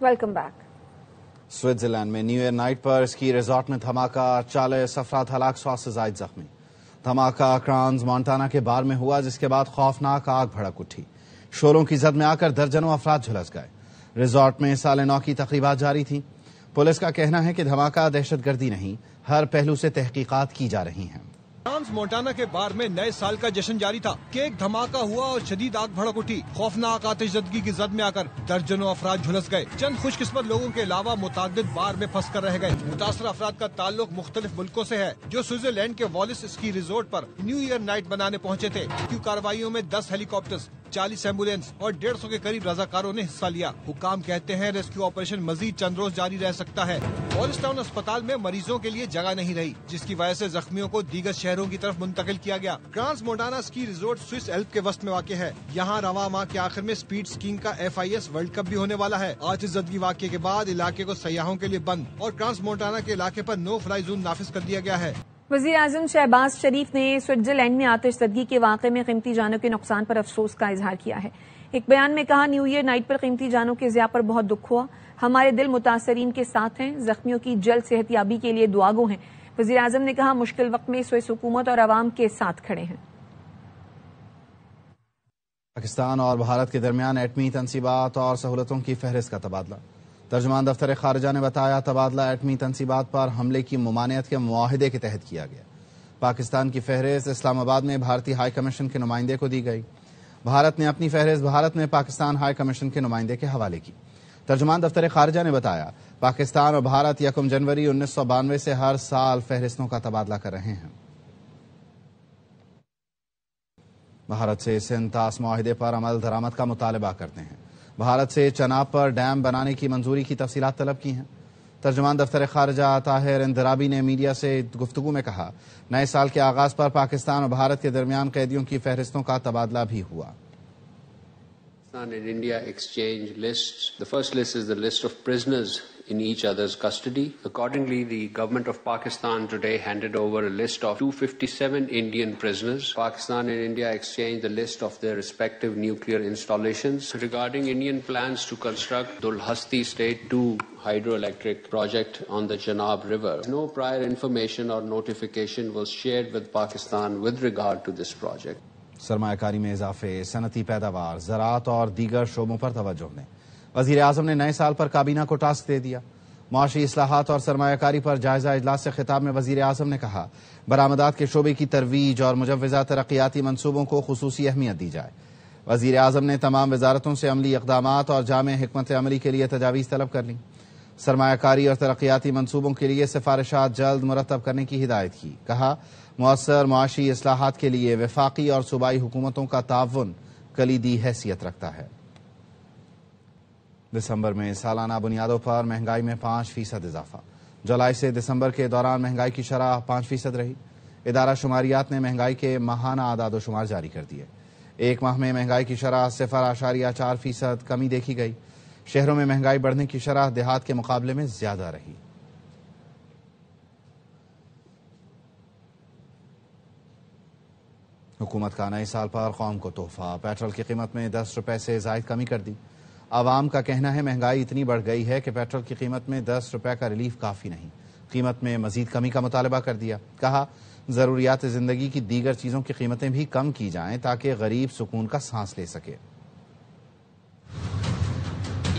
Welcome back. Switzerland میں new year night پر اسکی resort میں دھماکہ، 40 افراد ہلاک، 100 سے زائد زخمی۔ دھماکہ کرانز مونٹانا کے بار میں ہوا، جس کے بعد خوفناک آگ بھڑک اٹھی۔ شوروں کی زد میں آ کر درجنوں افراد جھلس گئے۔ ریزورٹ میں سال نو کی تقریبات جاری تھیں۔ پولیس کا کہنا ہے کہ دھماکہ دہشت گردی نہیں، ہر پہلو سے تحقیقات کی جا رہی ہیں۔ فرانس مونٹانا کے بار میں نئے سال کا جشن جاری تھا کہ ایک دھماکہ ہوا اور شدید آگ بھڑک اٹھی۔ خوفناک آتش زدگی کی زد میں آ کر درجنوں افراد جھلس گئے۔ چند خوش قسمت لوگوں کے علاوہ متعدد بار میں پھنس کر رہ گئے۔ متاثرہ افراد کا تعلق مختلف ملکوں سے ہے، جو سوئٹزرلینڈ کے والیس اسکی ریزورٹ پر نیو ایئر نائٹ بنانے پہنچے تھے۔ ریسکیو کارروائیوں میں 10 ہیلی کاپٹرز، 40 ایمبولینس اور 150 کے قریب رضاکاروں نے حصہ لیا۔ حکام کہتے ہیں ریسکیو آپریشن مزید چند روز جاری رہ سکتا ہے۔ والیس ٹاؤن اسپتال میں مریضوں کے لیے جگہ نہیں رہی، جس کی وجہ سے زخمیوں کو دیگر شہروں کی طرف منتقل کیا گیا۔ کرانز مونٹانا اسکی ریزورٹ سوئس ایلپ کے وسط میں واقع ہے۔ یہاں رواں ماہ کے آخر میں سپیڈ اسکیئنگ کا FIS ورلڈ کپ بھی ہونے والا ہے۔ آتش زدگی واقعے کے بعد علاقے کو سیاحوں کے لیے بند اور کرانز مونٹانا کے علاقے پر نو فلائی زون نافذ کر دیا گیا ہے۔ وزیر اعظم شہباز شریف نے سوئٹزرلینڈ میں آتش زدگی کے واقعے میں قیمتی جانوں کے نقصان پر افسوس کا اظہار کیا ہے۔ ایک بیان میں کہا، نیو ایئر نائٹ پر قیمتی جانوں کے ضیاع پر بہت دکھ ہوا۔ ہمارے دل متاثرین کے ساتھ ہیں، زخمیوں کی جلد صحت یابی کے لیے دعا گو ہیں۔ وزیر اعظم نے کہا، مشکل وقت میں سوئس حکومت اور عوام کے ساتھ کھڑے ہیں۔ پاکستان اور بھارت کے درمیان ایٹمی تنصیبات اور سہولتوں کی فہرست کا تبادلہ۔ ترجمان دفتر خارجہ نے بتایا، تبادلہ ایٹمی تنصیبات پر حملے کی ممانعت کے معاہدے کے تحت کیا گیا۔ پاکستان کی فہرست اسلام آباد میں بھارتی ہائی کمیشن کے نمائندے کو دی گئی۔ بھارت نے اپنی فہرست بھارت میں پاکستان ہائی کمیشن کے نمائندے کے حوالے کی۔ ترجمان دفتر خارجہ نے بتایا، پاکستان اور بھارت 1 جنوری 1992 سے ہر سال فہرستوں کا تبادلہ کر رہے ہیں۔ بھارت سے سندھ طاس معاہدے پر عمل درآمد کا مطالبہ کرتے ہیں۔ بھارت سے چناب پر ڈیم بنانے کی منظوری کی تفصیلات طلب کی ہیں۔ ترجمان دفتر خارجہ طاہر اندرابی نے میڈیا سے گفتگو میں کہا، نئے سال کے آغاز پر پاکستان اور بھارت کے درمیان قیدیوں کی فہرستوں کا تبادلہ بھی ہوا۔ Pakistan and India exchange lists. The first list is the list of prisoners in each other's custody. Accordingly, the government of Pakistan today handed over a list of 257 Indian prisoners. Pakistan and India exchanged the list of their respective nuclear installations. Regarding Indian plans to construct Dulhasti State 2 hydroelectric project on the Chenab River, no prior information or notification was shared with Pakistan with regard to this project. سرمایہ کاری میں اضافے، صنعتی پیداوار، زراعت اور دیگر شعبوں پر توجہ دیں۔ وزیر اعظم نے نئے سال پر کابینہ کو ٹاسک دے دیا۔ معاشی اصلاحات اور سرمایہ کاری پر جائزہ اجلاس سے خطاب میں وزیر اعظم نے کہا، برآمدات کے شعبے کی ترویج اور مجوزہ ترقیاتی منصوبوں کو خصوصی اہمیت دی جائے۔ وزیر اعظم نے تمام وزارتوں سے عملی اقدامات اور جامع حکمت عملی کے لیے تجاویز طلب کر لیں۔ سرمایہ کاری اور ترقیاتی منصوبوں کے لیے سفارشات جلد مرتب کرنے کی ہدایت کی۔ کہا، مؤثر معاشی اصلاحات کے لیے وفاقی اور صوبائی حکومتوں کا تعاون کلیدی حیثیت رکھتا ہے۔ دسمبر میں سالانہ بنیادوں پر مہنگائی میں 5% اضافہ۔ جولائی سے دسمبر کے دوران مہنگائی کی شرح 5% رہی۔ ادارہ شماریات نے مہنگائی کے ماہانہ اعداد و شمار جاری کر دیے۔ ایک ماہ میں مہنگائی کی شرح 0.4% کمی دیکھی گئی۔ شہروں میں مہنگائی بڑھنے کی شرح دیہات کے مقابلے میں زیادہ رہی۔ حکومت کا نئے سال پر قوم کو تحفہ، پیٹرول کی قیمت میں 10 روپے سے زائد کمی کر دی۔ عوام کا کہنا ہے، مہنگائی اتنی بڑھ گئی ہے کہ پیٹرول کی قیمت میں 10 روپے کا ریلیف کافی نہیں، قیمت میں مزید کمی کا مطالبہ کر دیا۔ کہا، ضروریات زندگی کی دیگر چیزوں کی قیمتیں بھی کم کی جائیں تاکہ غریب سکون کا سانس لے سکے۔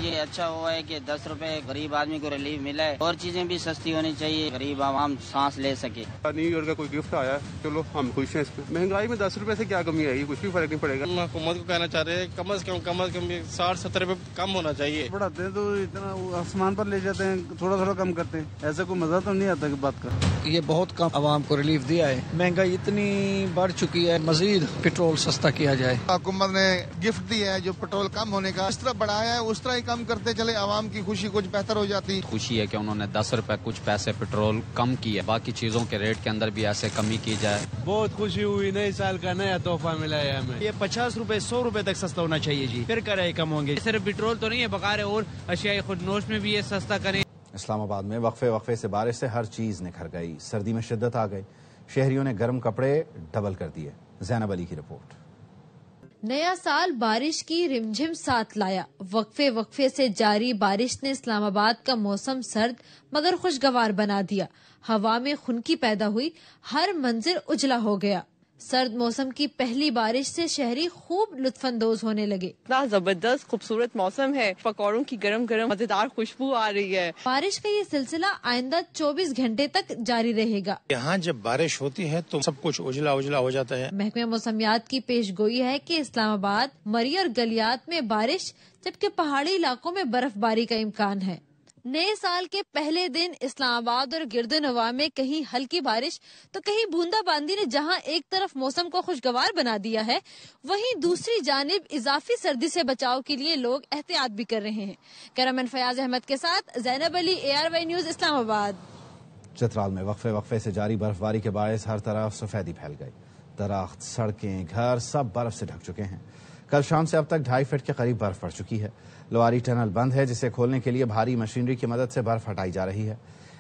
یہ اچھا ہوا ہے کہ 10 روپے غریب آدمی کو ریلیف ملا ہے، اور چیزیں بھی سستی ہونی چاہیے، غریب عوام سانس لے سکے۔ نیو ایئر کا کوئی گفٹ آیا ہے، چلو ہم خوش ہیں اس میں۔ مہنگائی میں 10 روپے سے کیا کمی آئے گی؟ کچھ بھی فرق نہیں پڑے گا۔ ہم حکومت کو کہنا چاہ رہے ہیں کم از کم 60-70 روپے کم ہونا چاہیے۔ بڑھاتے ہیں تو اتنا آسمان پر لے جاتے ہیں، تھوڑا تھوڑا کم کرتے ہیں، ایسا کوئی مزہ تو نہیں آتا کہ بات کا۔ یہ بہت کم عوام کو ریلیف دیا ہے۔ مہنگائی اتنی بڑھ چکی ہے، مزید پیٹرول سستا کیا جائے۔ حکومت نے گفٹ دیا ہے جو پیٹرول کم ہونے کا، اس طرح بڑھایا ہے اس طرح ہی کم کرتے چلے، عوام کی خوشی کچھ بہتر ہو جاتی۔ خوشی ہے کہ انہوں نے 10 روپے کچھ پیسے پیٹرول کم کی ہے، باقی چیزوں کے ریٹ کے اندر بھی ایسے کمی کی جائے۔ بہت خوشی ہوئی، نئے سال کا نیا تحفہ ملا ہے ہمیں۔ یہ 50 روپے 100 روپے تک سستا ہونا چاہیے جی، پھر کرائے کم ہوں گے۔ صرف پیٹرول تو نہیں ہے، بقار اور اشیاء خود نوش میں بھی یہ سستا کریں۔ اسلام آباد میں وقفے سے بارش سے ہر چیز نکھر گئی، سردی میں شدت آ گئی، شہریوں نے گرم کپڑے ڈبل کر دیے۔ زینب علی کی رپورٹ۔ نیا سال بارش کی رمجھم ساتھ لایا. وقفے وقفے سے جاری بارش نے اسلام آباد کا موسم سرد مگر خوشگوار بنا دیا. ہوا میں خنکی پیدا ہوئی، ہر منظر اجلا ہو گیا. سرد موسم کی پہلی بارش سے شہری خوب لطف اندوز ہونے لگے. اتنا زبردست خوبصورت موسم ہے، پکوڑوں کی گرم گرم مزیدار خوشبو آ رہی ہے. بارش کا یہ سلسلہ آئندہ 24 گھنٹے تک جاری رہے گا. یہاں جب بارش ہوتی ہے تو سب کچھ اجلا اجلا ہو جاتا ہے. محکمہ موسمیات کی پیش گوئی ہے کہ اسلام آباد، مری اور گلیات میں بارش جبکہ پہاڑی علاقوں میں برف باری کا امکان ہے. نئے سال کے پہلے دن اسلام آباد اور گرد نواح میں کہیں ہلکی بارش تو کہیں بوندا باندی نے جہاں ایک طرف موسم کو خوشگوار بنا دیا ہے، وہیں دوسری جانب اضافی سردی سے بچاؤ کے لیے لوگ احتیاط بھی کر رہے ہیں. کیمرامین فیاض احمد کے ساتھ زینب علی، ARY نیوز، اسلام آباد. چترال میں وقفے وقفے سے جاری برف باری کے باعث ہر طرف سفیدی پھیل گئی. درخت، سڑکیں، گھر سب برف سے ڈھک چکے ہیں. کل شام سے اب تک 2.5 فٹ کے قریب برف پڑ چکی ہے. لواری ٹنل بند ہے جسے کھولنے کے لیے بھاری مشینری کی مدد سے برف ہٹائی جا رہی ہے.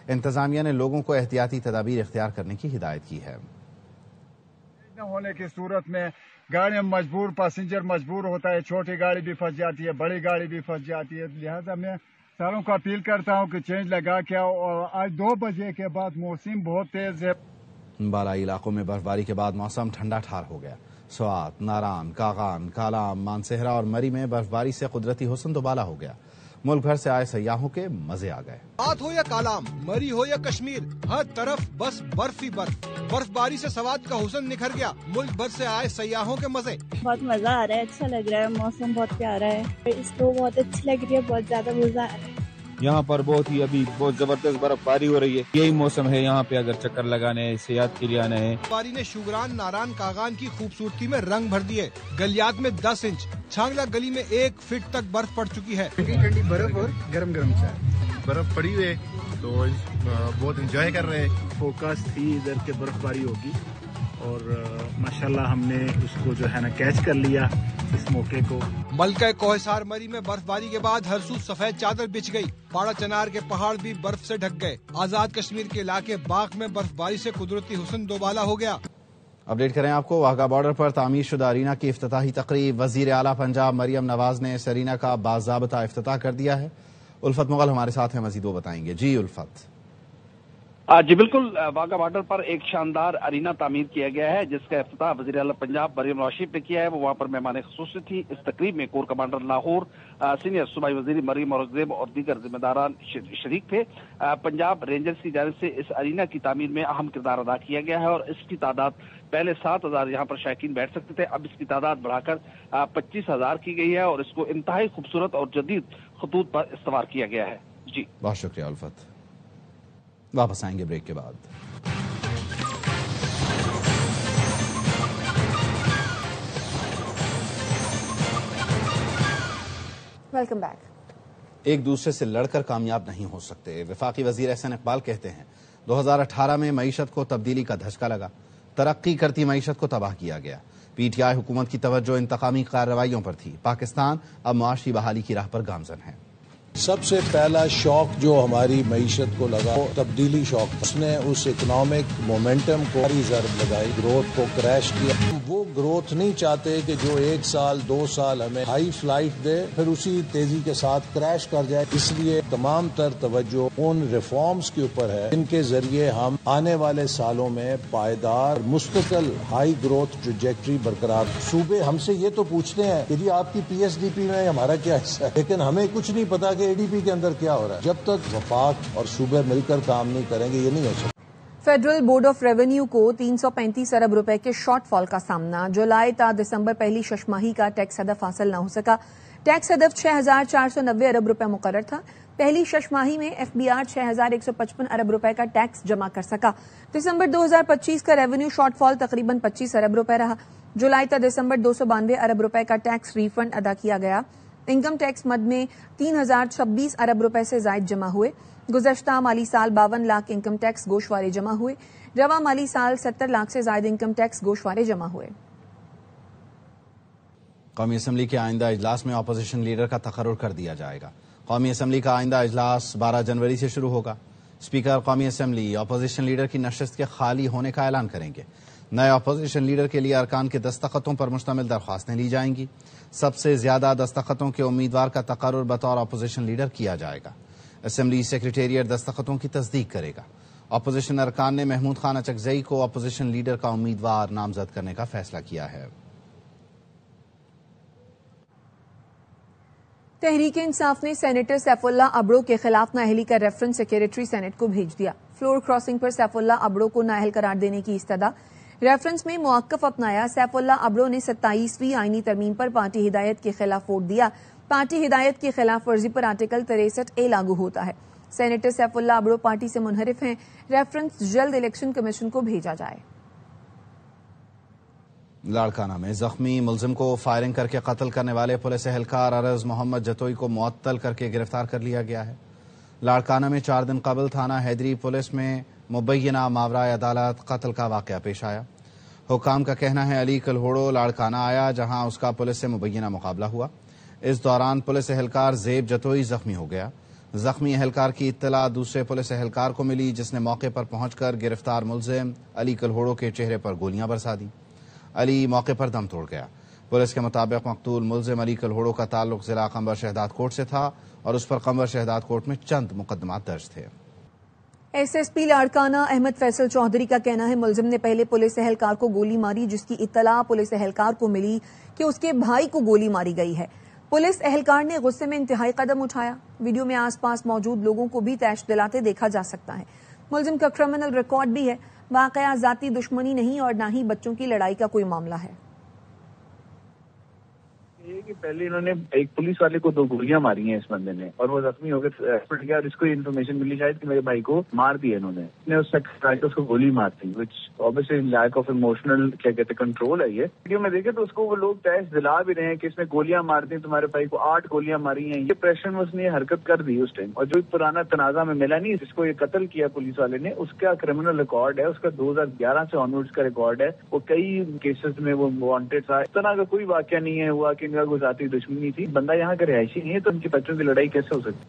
انتظامیہ نے لوگوں کو احتیاطی تدابیر اختیار کرنے کی ہدایت کی ہے. نہ ہونے کی صورت میں گاڑیاں مجبور، پیسنجر مجبور ہوتا ہے، چھوٹی گاڑی بھی پھنس جاتی ہے، بڑی گاڑی بھی پھنس جاتی ہے. لہذا میں ساروں کو اپیل کرتا ہوں کہ چینج لگا کے آؤ. اور آج 2 بجے کے بعد موسم بہت تیز ہے. بالائی علاقوں میں برف باری کے بعد موسم ٹھنڈا ٹھار ہو گیا. سوات، ناران، کاغان، کالام، مانسہرہ اور مری میں برف باری سے قدرتی حسن دوبالا ہو گیا. ملک بھر سے آئے سیاحوں کے مزے آ گئے. بات ہو یا کالام، مری ہو یا کشمیر، ہر طرف بس برف ہی برف. برف باری سے سوات کا حسن نکھر گیا. ملک بھر سے آئے سیاحوں کے مزے. بہت مزہ آ رہا ہے، اچھا لگ رہا ہے، موسم بہت پیارا ہے، اس کو بہت اچھی لگ رہی ہے، بہت زیادہ مزہ آ رہا ہے. یہاں پر ابھی بہت زبردست برف باری ہو رہی ہے. یہی موسم ہے یہاں پہ اگر چکر لگانے صحت کے لیے آنا ہے. باری نے شوگران، ناران، کاغان کی خوبصورتی میں رنگ بھر دیے. گلیات میں 10 انچ، چھانگلا گلی میں 1 فٹ تک برف پڑ چکی ہے. ٹھنڈی برف اور گرم گرم چائے. برف پڑی ہوئی ہے تو بہت انجوائے کر رہے ہیں. فوکس تھی ادھر کے برف باری ہوگی اور ماشاءاللہ ہم نے اس کو جو ہے نا کیچ کر لیا اس موقع کو. ملکہ کوہسار مری میں برف باری کے بعد ہر سو سفید چادر بچھ گئی. پاڑا چنار کے پہاڑ بھی برف سے ڈھک گئے. آزاد کشمیر کے علاقے باغ میں برف باری سے قدرتی حسن دوبالا ہو گیا. اپڈیٹ کریں آپ کو. واہگہ بارڈر پر تعمیر شدہ ارینا کی افتتاحی تقریب. وزیر اعلیٰ پنجاب مریم نواز نے اس ارینا کا باضابطہ افتتاح کر دیا ہے. الفت مغل ہمارے ساتھ ہیں، مزید وہ بتائیں گے. جی الفت. جی بالکل، واہگہ بارڈر پر ایک شاندار ارینا تعمیر کیا گیا ہے جس کا افتتاح وزیر اعلیٰ پنجاب مریم نواز نے کیا ہے. وہ وہاں پر مہمان خصوصی تھی. اس تقریب میں کور کمانڈر لاہور، سینئر صوبائی وزیر مریم اورنگزیب اور دیگر ذمہ داران شریک تھے. پنجاب رینجرز کی جانب سے اس ارینا کی تعمیر میں اہم کردار ادا کیا گیا ہے اور اس کی تعداد پہلے 7,000 یہاں پر شائقین بیٹھ سکتے تھے، اب اس کی تعداد بڑھا کر 25,000 کی گئی ہے اور اس کو انتہائی خوبصورت اور جدید خطوط پر استوار کیا گیا ہے. جی بہت شکریہ الفت. واپس آئیں گے بریک کے بعد. Welcome back. ایک دوسرے سے لڑ کر کامیاب نہیں ہو سکتے. وفاقی وزیر احسن اقبال کہتے ہیں 2018 میں معیشت کو تبدیلی کا دھچکا لگا، ترقی کرتی معیشت کو تباہ کیا گیا. PTI حکومت کی توجہ انتقامی کارروائیوں پر تھی. پاکستان اب معاشی بحالی کی راہ پر گامزن ہے. سب سے پہلا شوق جو ہماری معیشت کو لگا وہ تبدیلی شوق تھا. اس نے اس اکنامک مومنٹم کو بڑی ضرب لگائی، گروتھ کو کریش کیا. وہ گروتھ نہیں چاہتے کہ جو 1 سال 2 سال ہمیں ہائی فلائٹ دے پھر اسی تیزی کے ساتھ کریش کر جائے. اس لیے تمام تر توجہ ان ریفارمز کے اوپر ہے جن کے ذریعے ہم آنے والے سالوں میں پائیدار مستقل ہائی گروتھ ٹریجیکٹری برقرار. صوبے ہم سے یہ تو پوچھتے ہیں کہ جی آپ کی PSDP میں ہمارا کیا حصہ ہے، لیکن ہمیں کچھ نہیں پتا کہ ADP کے اندر کیا ہو رہا ہے. جب تک وفاق اور صوبے مل کر کام نہیں کریں گے یہ نہیں ہو سکتا. فیڈرل بورڈ آف ریونیو کو 335 ارب روپے کے شارٹ فال کا سامنا. جولائی تا دسمبر پہلی ششماہی کا ٹیکس ہدف حاصل نہ ہو سکا. ٹیکس ہدف 6,490 ارب روپے مقرر تھا. پہلی ششماہی میں FBR 6,155 ارب روپے کا ٹیکس جمع کر سکا. دسمبر 2025 کا ریونیو شارٹ فال تقریباً 25 ارب روپے رہا. جولائی تا دسمبر 292 ارب روپے کا ٹیکس ریفنڈ ادا کیا گیا. انکم ٹیکس مد میں 3,026 ارب روپے سے زائد جمع ہوئے. گزشتہ مالی سال 52 لاکھ انکم ٹیکس گوشوارے جمع ہوئے. رواں مالی سال 70 لاکھ سے زائد انکم ٹیکس گوشوارے جمع ہوئے. قومی اسمبلی کے آئندہ اجلاس میں اپوزیشن لیڈر کا تقرر کر دیا جائے گا. قومی اسمبلی کا آئندہ اجلاس 12 جنوری سے شروع ہوگا. اسپیکر قومی اسمبلی اپوزیشن لیڈر کی نشست کے خالی ہونے کا اعلان کریں گے. نئے اپوزیشن لیڈر کے لیے ارکان کے دستخطوں پر مشتمل درخواستیں لی جائیں گی. سب سے زیادہ دستخطوں کے امیدوار کا تقرر بطور اپوزیشن لیڈر کیا جائے گا. اسمبلی سیکریٹریٹ دستخطوں کی تصدیق کرے گا. اپوزیشن ارکان نے محمود خان اچکزئی کو اپوزیشن لیڈر کا امیدوار نامزد کرنے کا فیصلہ کیا ہے. تحریک انصاف نے سینیٹر سیف اللہ ابڑو کے خلاف نااہلی کا ریفرنس سیکریٹری سینٹ کو بھیج دیا. فلور کراسنگ پر سیف اللہ ابڑو کو نااہل قرار دینے کی استدعا. ریفرنس میں موقف اپنایا. سیف اللہ ابڑو نے 27ویں آئینی ترمیم پر پارٹی ہدایت کے خلاف ووٹ دیا. پارٹی ہدایت کی خلاف ورزی پر آرٹیکل 63A لاگو ہوتا ہے. سینیٹر سیف اللہ ابڑو پارٹی سے منحرف ہیں. ریفرنس جلد الیکشن کمیشن کو بھیجا جائے. لاڑکانہ میں زخمی ملزم کو فائرنگ کر کے قتل کرنے والے پولیس اہلکار ارز محمد جتوئی کو معطل کر کے گرفتار کر لیا گیا ہے. لاڑکانہ میں 4 دن قبل تھانہ حیدری پولیس میں مبینہ ماورائے عدالت قتل کا واقعہ پیش آیا. حکام کا کہنا ہے علی کلہوڑو لاڑکانہ آیا جہاں اس کا پولیس سے مبینہ مقابلہ ہوا. اس دوران پولیس اہلکار زیب جتوئی زخمی ہو گیا. زخمی اہلکار کی اطلاع دوسرے پولیس اہلکار کو ملی جس نے موقع پر پہنچ کر گرفتار ملزم علی کلہوڑو کے چہرے پر گولیاں برسا دیں. علی موقع پر دم توڑ گیا. پولیس کے مطابق مقتول ملزم علی کلہوڑو کا تعلق ضلع قنبر شہداد کوٹ سے تھا اور اس پر قنبر شہداد کوٹ میں چند مقدمات درج تھے. S S P Larkana Ahmed Faisal Chaudhry کا کہنا ہے ملزم نے پہلے پولیس اہلکار کو گولی ماری جس کی اطلاع پولیس اہلکار کو ملی کہ اس کے بھائی کو گولی ماری گئی ہے. پولیس اہلکار نے غصے میں انتہائی قدم اٹھایا. ویڈیو میں آس پاس موجود لوگوں کو بھی تیش دلاتے دیکھا جا سکتا ہے. ملزم کا کرمنل ریکارڈ بھی ہے. واقعہ ذاتی دشمنی نہیں اور نہ ہی بچوں کی لڑائی کا کوئی معاملہ ہے. یہ کہ پہلے انہوں نے ایک پولیس والے کو 2 گولیاں ماری ہیں اس بندے نے اور وہ زخمی ہو گئے ہاسپٹل گیا اور اس کو انفارمیشن ملی شاید کہ میرے بھائی کو مار دیا انہوں نے اس کو گولی مار دی وچ obviously lack of emotional کیا کہتے کنٹرول ہے. یہ ویڈیو میں دیکھے تو اس کو وہ لوگ تیش دلا بھی رہے ہیں کہ اس نے گولیاں مار دی تمہارے بھائی کو 8 گولیاں ماری ہیں. یہ پریشر میں اس نے حرکت کر دی اس ٹائم اور جو پرانا تنازع میں ملا نہیں جس کو یہ قتل کیا پولیس والے نے اس کا کرمنل ریکارڈ ہے. اس کا 2011 سے آنورڈز کا ریکارڈ ہے. وہ کئی کیسز میں وہ وانٹیڈ تھا. اس طرح کا کوئی واقعہ نہیں ہے ہوا کہ ان کا کوئی ذاتی دشمنی تھی. بندہ یہاں کا رہائشی نہیں ہے تو ان کی بچوں کی لڑائی کیسے ہو سکتی.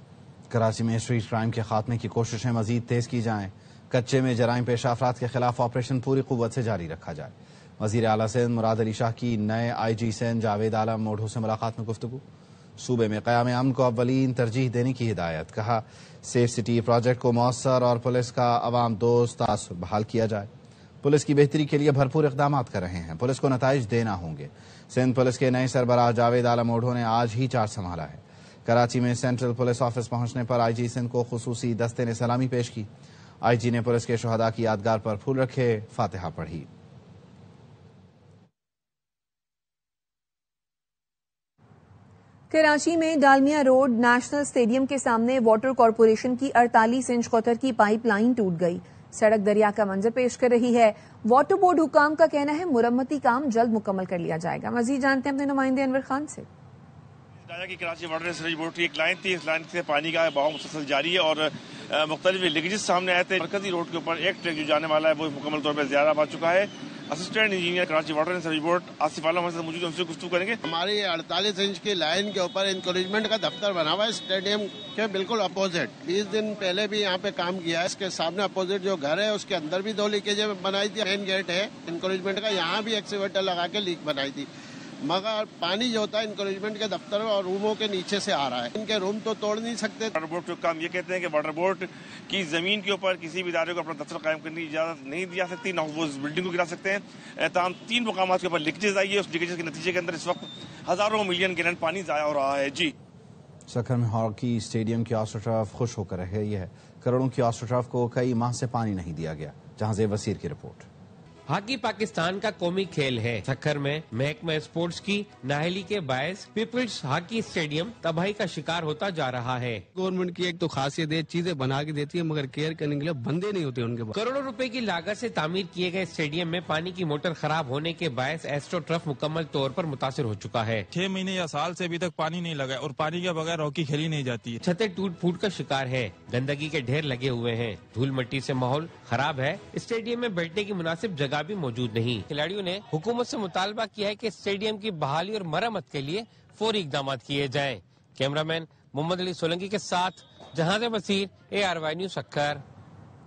کراچی میں اسٹریٹ کرائم کے خاتمے کی کوششیں مزید تیز کی جائیں. کچے میں جرائم پیشہ افراد کے خلاف آپریشن پوری قوت سے جاری رکھا جائے. وزیر اعلیٰ سندھ مراد علی شاہ کی نئے آئی جی سندھ جاوید عالم موڈھو سے ملاقات میں گفتگو. صوبے میں قیام امن کو اولین ترجیح دینے کی ہدایت. کہا سیف سٹی پروجیکٹ کو مؤثر اور پولیس کا عوام دوست تاثر بحال کیا جائے. پولیس کی بہتری کے لیے بھرپور اقدامات کر رہے ہیں. پولیس کو نتائج دینا ہوں گے. سندھ پولیس کے نئے سربراہ جاوید عالم موڈھو نے آج ہی چارج سنبھالا ہے. کراچی میں سینٹرل پولیس آفس پہنچنے پر آئی جی سندھ کو خصوصی دستے نے سلامی پیش کی. آئی جی نے پولیس کے شہداء کی یادگار پر پھول رکھے, فاتحہ پڑھی. کراچی میں ڈالمیا روڈ نیشنل اسٹیڈیم کے سامنے واٹر کارپوریشن کی 48 انچ قطر کی پائپ لائن ٹوٹ گئی. سڑک دریا کا منظر پیش کر رہی ہے. واٹر بورڈ حکام کا کہنا ہے مرمتی کام جلد مکمل کر لیا جائے گا. مزید جانتے ہیں اپنے نمائندے انور خان سے. کی کراچی واٹر سیوریج بورڈ کی ایک لائن تھی. اس لائن سے پانی کا بہاؤ مسلسل جاری ہے اور مختلف لیکیجز سامنے آئے تھے. مرکزی روڈ کے اوپر ایک ٹریک جو جانے والا ہے وہ مکمل طور پر زیادہ آ چکا ہے. Assistant engineer Karachi water and sewerage board Asif Alam ہمارے ساتھ موجود ہیں, ان سے گفتگو کریں گے. ہماری 48 انچ کی لائن کے اوپر انکریجمنٹ کا دفتر بنا ہوا ہے اسٹیڈیم کے بالکل اپوزٹ. 20 دن پہلے بھی یہاں پہ کام کیا ہے. اس کے سامنے اپوزٹ جو گھر ہے اس کے اندر بھی 2 لیکیجیں بنائی تھی. مین گیٹ ہے انکریجمنٹ کا, یہاں بھی ایکسیویٹر لگا کے لیک بنائی تھی. مگر پانی جو ہوتا ہے انکریجمنٹ کے دفتر اور روموں کے نیچے سے آ رہا ہے. ان کے روم تو توڑ نہیں سکتے. واٹر بورڈ کے حکام یہ کہتے ہیں کہ واٹر بورڈ کی زمین کے اوپر کسی بھی ادارے کو اپنا دفتر قائم کرنے کی اجازت نہیں دی جا سکتی, نہ وہ اس بلڈنگ کو گرا سکتے ہیں. تاہم 3 مقامات کے اوپر لیکیجز آئی ہے. اس لیکیجز کے نتیجے کے اندر اس وقت ہزاروں ملین گیلن پانی ضائع ہو رہا ہے. جی سکھر میں ہاکی اسٹیڈیم کی آسٹروٹرف خوش ہو کر رہی ہے. کروڑوں کی آسٹروٹرف کو کئی ماہ سے پانی نہیں دیا گیا. جہاں زیب وسیر کی رپورٹ. ہاکی پاکستان کا قومی کھیل ہے. سکھر میں محکمہ اسپورٹس کی نااہلی کے باعث پیپلز ہاکی اسٹیڈیم تباہی کا شکار ہوتا جا رہا ہے. گورنمنٹ کی ایک تو خاصیت ہے چیزیں بنا کے دیتی ہے مگر کیئر کرنے کے لیے بندے نہیں ہوتے ان کے پاس. کروڑوں روپے کی لاگت سے تعمیر کیے گئے اسٹیڈیم میں پانی کی موٹر خراب ہونے کے باعث ایسٹرو ٹرف مکمل طور پر متاثر ہو چکا ہے. 6 مہینے یا سال سے ابھی تک پانی نہیں لگا اور پانی کے بغیر ہاکی کھیلی نہیں جاتی ہے. چھتیں ٹوٹ پھوٹ کا شکار ہے. گندگی کے ڈھیر لگے ہوئے ہیں. دھول مٹی سے ماحول خراب ہے. اسٹیڈیم میں بیٹھنے کی مناسب جگہ بھی موجود نہیں. کھلاڑیوں نے حکومت سے مطالبہ کیا ہے کہ اسٹیڈیم کی بحالی اور مرمت کے لیے فوری اقدامات کیے جائیں. کیمرہ مین محمد علی سولنگی کے ساتھ جہاں سے بصیر ARY نیوز سکھر.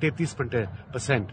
33%।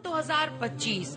2025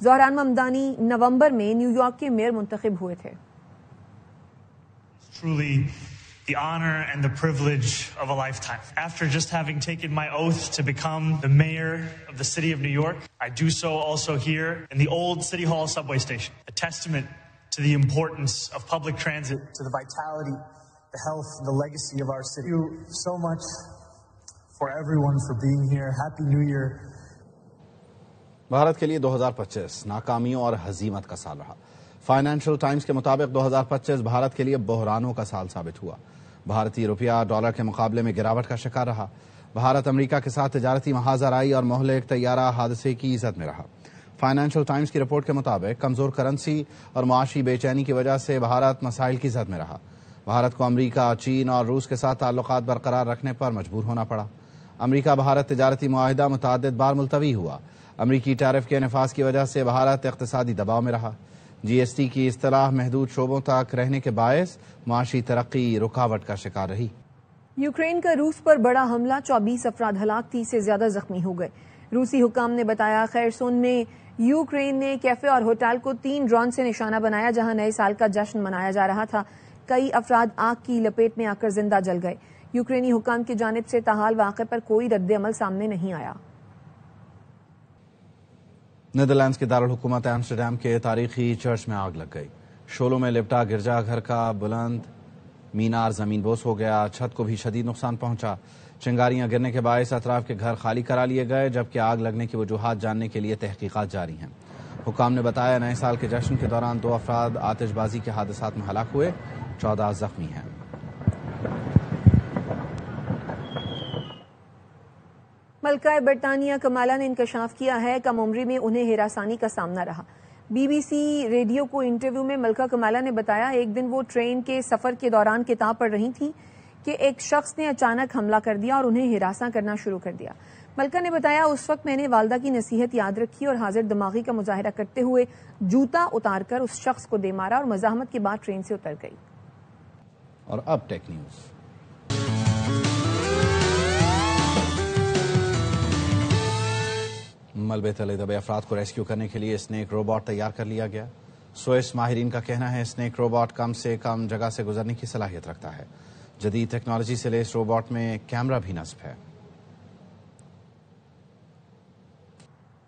زہران ممدانی نومبر میں نیو یارک کے میئر منتخب ہوئے تھے. Truly the honor and the privilege of a lifetime. After just having taken my oath to become the mayor of the city of New York, I do so also here in the old City Hall subway station, a testament to the importance of public transit, to the vitality, the health, and the legacy of our city. Thank you so much for everyone for being here. Happy New Year. Bharat کے لیے 2025 ناکامیوں اور ہزیمت کا سال رہا. Financial Times کے مطابق 2025 بھارت کے لیے بحرانوں کا سال ثابت ہوا. بھارتی روپیہ ڈالر کے مقابلے میں گراوٹ کا شکار رہا. بھارت امریکہ کے ساتھ تجارتی محاذ آرائی اور مہلک طیارہ حادثے کی زد میں رہا. فائنینشل ٹائمز کی رپورٹ کے مطابق کمزور کرنسی اور معاشی بے چینی کی وجہ سے بھارت مسائل کی زد میں رہا. بھارت کو امریکہ، چین اور روس کے ساتھ تعلقات برقرار رکھنے پر مجبور ہونا پڑا. امریکہ بھارت تجارتی معاہدہ متعدد بار ملتوی ہوا. امریکی ٹیرف کے نفاذ کی وجہ سے بھارت اقتصادی دباؤ میں رہا. جی ایس ٹی کی اصطلاح محدود شعبوں تک رہنے کے باعث معاشی ترقی رکاوٹ کا شکار رہی. یوکرین کا روس پر بڑا حملہ، 24 افراد ہلاک، 30 سے زیادہ زخمی ہو گئے. روسی حکام نے بتایا خیرسون میں یوکرین نے کیفے اور ہوٹل کو 3 ڈرون سے نشانہ بنایا جہاں نئے سال کا جشن منایا جا رہا تھا. کئی افراد آگ کی لپیٹ میں آ کر زندہ جل گئے. یوکرینی حکام کی جانب سے تاحال واقعے پر کوئی رد عمل سامنے نہیں آیا. نیدرلینڈز کے دارالحکومت ایمسٹرڈیم کے تاریخی چرچ میں آگ لگ گئی. شعلوں میں لپٹا گرجا گھر کا بلند مینار زمین بوس ہو گیا. چھت کو بھی شدید نقصان پہنچا. چنگاریاں گرنے کے باعث اطراف کے گھر خالی کرا لیے گئے جبکہ آگ لگنے کی وجوہات جاننے کے لیے تحقیقات جاری ہیں. حکام نے بتایا نئے سال کے جشن کے دوران 2 افراد آتش بازی کے حادثات میں ہلاک ہوئے، 14 زخمی ہیں. ملکہ برطانیہ کمالہ نے انکشاف کیا ہے کم عمری میں انہیں ہراسانی کا سامنا رہا. بی بی سی ریڈیو کو انٹرویو میں ملکہ کمالہ نے بتایا ایک دن وہ ٹرین کے سفر کے دوران کتاب پڑھ رہی تھیں کہ ایک شخص نے اچانک حملہ کر دیا اور انہیں ہراساں کرنا شروع کر دیا. ملکہ نے بتایا اس وقت میں نے والدہ کی نصیحت یاد رکھی اور حاضر دماغی کا مظاہرہ کرتے ہوئے جوتا اتار کر اس شخص کو دے مارا اور مزاحمت کے بعد ٹرین سے اتر گئی. اور اب ٹیک نیوز. ملبے تلے دبے افراد کو ریسکیو کرنے کے لیے اسنیک روبوٹ تیار کر لیا گیا. سوئس ماہرین کا کہنا ہے اسنیک روبوٹ کم سے کم جگہ سے گزرنے کی صلاحیت رکھتا ہے. جدید ٹیکنالوجی سے لیس روبوٹ میں کیمرہ بھی نصب ہے.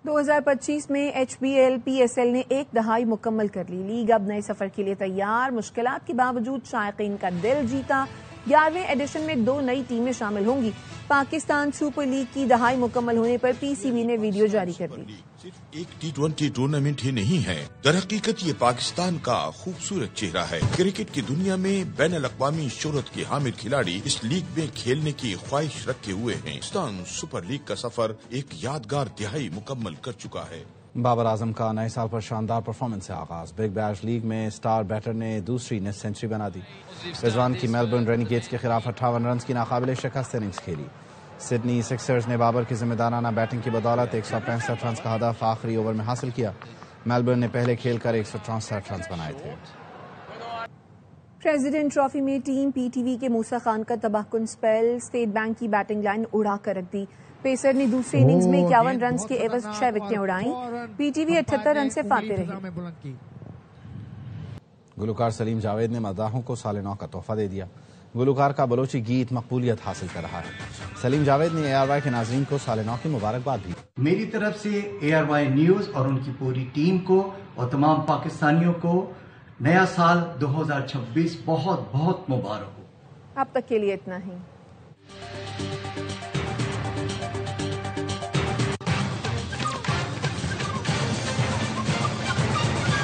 2025 میں H B L P S L نے 1 دہائی مکمل کر لی. لیگ اب نئے سفر کے لیے تیار. مشکلات کے باوجود شائقین کا دل جیتا. 11ویں ایڈیشن میں 2 نئی ٹیمیں شامل ہوں گی. پاکستان سپر لیگ کی دہائی مکمل ہونے پر پی سی بی نے ویڈیو جاری کر دی. صرف ایک T20 ٹورنامنٹ ہی نہیں ہے، در حقیقت یہ پاکستان کا خوبصورت چہرہ ہے. کرکٹ کی دنیا میں بین الاقوامی شہرت کے حامل کھلاڑی اس لیگ میں کھیلنے کی خواہش رکھے ہوئے ہیں. پاکستان سپر لیگ کا سفر ایک یادگار دہائی مکمل کر چکا ہے. بابر اعظم کا نئے سال پر شاندار پرفارمنس سے آغاز. بگ بیش لیگ میں سٹار بیٹر نے دوسری نیٹ سینچری بنا دی. رضوان کی میلبرن رینیگیٹس کے خلاف 58 رنز کی ناقابل شکست اننگز کھیلی. سڈنی سکسرز نے بابر کی ذمہ دارانہ بیٹنگ کی بدولت 165 رنز کا ہدف آخری اوور میں حاصل کیا. میلبرن نے پہلے کھیل کر 164 رنز بنائے تھے. پریزیڈنٹ ٹرافی میں ٹیم پی ٹی وی کے موسیٰ خان کا تباہ کن سپیل. اسٹیٹ بینک کی بیٹنگ لائن اڑا کر رکھ دی. پیسر نے دوسری اننگز میں 51 رنز کے عوض 6 وکٹیں اڑائیں. پی ٹی وی 78 رن سے فاتح رہی. گلوکار سلیم جاوید نے مداحوں کو سال نو کا تحفہ دے دیا. گلوکار کا بلوچی گیت مقبولیت حاصل کر رہا ہے. سلیم جاوید نے ARY کے ناظرین کو سال نو کی مبارکباد دی. میری طرف سے ARY نیوز اور ان کی پوری ٹیم کو اور تمام پاکستانیوں کو نیا سال 2026 بہت بہت مبارک ہو. اب تک کے لیے اتنا ہی.